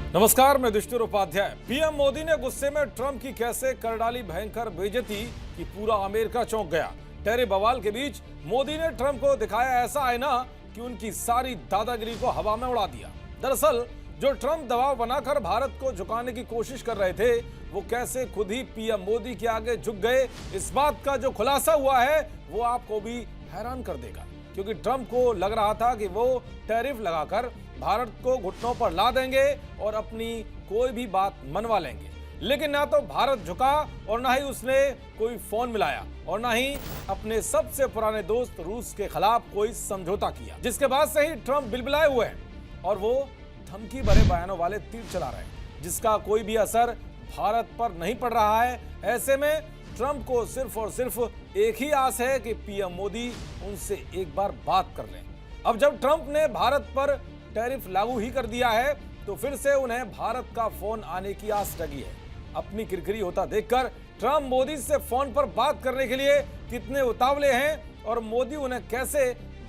नमस्कार, मैं दुष्टुर उपाध्याय। पीएम मोदी ने गुस्से में ट्रंप की कैसे कर डाली भयंकर बेइज्जती कि पूरा अमेरिका चौंक गया। टैरिफ बवाल के बीच मोदी ने ट्रंप को दिखाया ऐसा आईना कि उनकी सारी दादागिरी को हवा में उड़ा दिया। दरअसल जो ट्रंप दबाव बनाकर भारत को झुकाने की कोशिश कर रहे थे, वो कैसे खुद ही पीएम मोदी के आगे झुक गए, इस बात का जो खुलासा हुआ है वो आपको भी हैरान कर देगा। क्योंकि ट्रंप को लग रहा था कि वो टैरिफ लगाकर भारत को घुटनों पर ला देंगे और अपनी कोई भी बात मनवा लेंगे, लेकिन ना तो भारत झुका और ना ही उसने कोई फोन मिलाया और ना ही अपने सबसे पुराने दोस्त रूस के खिलाफ कोई समझौता किया। जिसके बाद से ही ट्रंप बिलबिलाए हुए हैं और वो धमकी भरे बयानों वाले तीर चला रहे हैं, जिसका कोई भी असर भारत पर नहीं पड़ रहा है। ऐसे में ट्रंप को सिर्फ और सिर्फ एक ही आस है कि पीएम मोदी उनसे एक बार बात कर लें। अब जब ट्रंप ने भारत पर टैरिफ लागू ही कर दिया है तो फिर से उन्हें भारत का फोन आने की आस लगी है। अपनी किरकिरी होता देखकर ट्रंप मोदी से फोन पर बात करने के लिए कितने उतावले हैं और मोदी उन्हें कैसे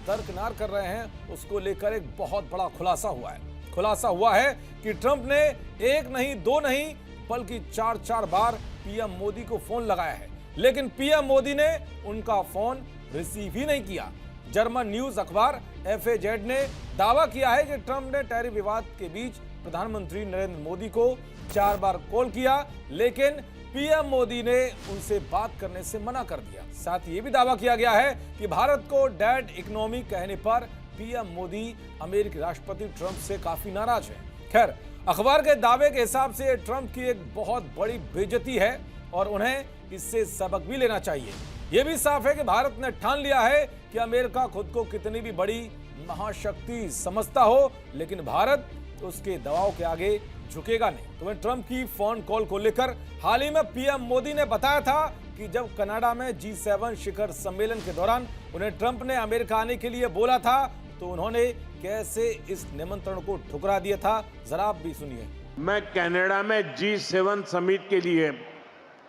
दरकिनार कर रहे हैं, उसको लेकर एक बहुत बड़ा खुलासा हुआ है। खुलासा हुआ है कि ट्रंप ने एक नहीं, दो नहीं, बल्कि चार बार पीएम मोदी को फोन लगाया है, लेकिन पीएम मोदी ने उनका फोन रिसीव ही नहीं किया। जर्मन न्यूज अखबार FAZ ने दावा किया है कि ट्रंप ने टैरिफ विवाद के बीच प्रधानमंत्री नरेंद्र मोदी को 4 बार कॉल किया, लेकिन पीएम मोदी ने उनसे बात करने से मना कर दिया। साथ ही ये भी दावा किया गया है कि भारत को डेड इकोनॉमी कहने पर पीएम मोदी अमेरिकी राष्ट्रपति ट्रंप से काफी नाराज है। खैर, अखबार के दावे के हिसाब से ट्रंप की एक बहुत बड़ी बेइज्जती है और उन्हें इससे सबक भी लेना चाहिए। यह भी साफ है कि भारत ने ठान लिया है कि अमेरिका खुद को कितनी भी बड़ी महाशक्ति समझता हो, लेकिन भारत उसके दबाव के आगे झुकेगा नहीं। तो ट्रंप की फोन कॉल को लेकर हाल ही में पीएम मोदी ने बताया था कि जब कनाडा में G7 शिखर सम्मेलन के दौरान उन्हें ट्रंप ने अमेरिका आने के लिए बोला था तो उन्होंने कैसे इस निमंत्रण को ठुकरा दिया था, जरा आप भी सुनिए। मैं कनाडा में G7 समिट के लिए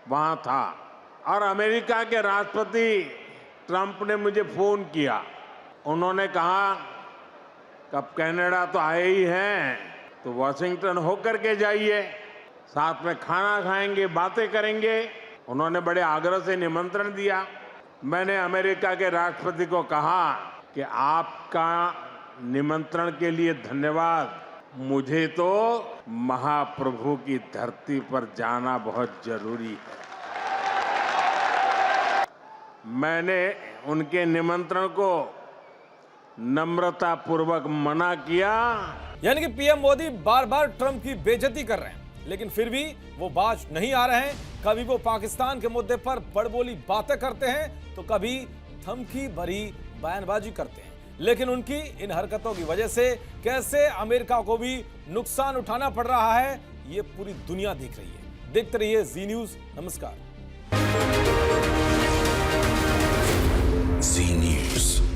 वहां था और अमेरिका के राष्ट्रपति ट्रंप ने मुझे फोन किया। उन्होंने कहा कब कनाडा तो आए ही हैं तो वॉशिंगटन होकर के जाइए, साथ में खाना खाएंगे, बातें करेंगे। उन्होंने बड़े आग्रह से निमंत्रण दिया। मैंने अमेरिका के राष्ट्रपति को कहा कि आपका निमंत्रण के लिए धन्यवाद, मुझे तो महाप्रभु की धरती पर जाना बहुत जरूरी है। मैंने उनके निमंत्रण को नम्रता पूर्वक मना किया। यानी कि पीएम मोदी बार बार ट्रंप की बेइज्जती कर रहे हैं, लेकिन फिर भी वो बाज नहीं आ रहे हैं। कभी वो पाकिस्तान के मुद्दे पर बड़बोली बातें करते हैं तो कभी धमकी भरी बयानबाजी करते हैं, लेकिन उनकी इन हरकतों की वजह से कैसे अमेरिका को भी नुकसान उठाना पड़ रहा है, ये पूरी दुनिया देख रही है। देखते रहिए जी न्यूज। नमस्कार। जी न्यूज।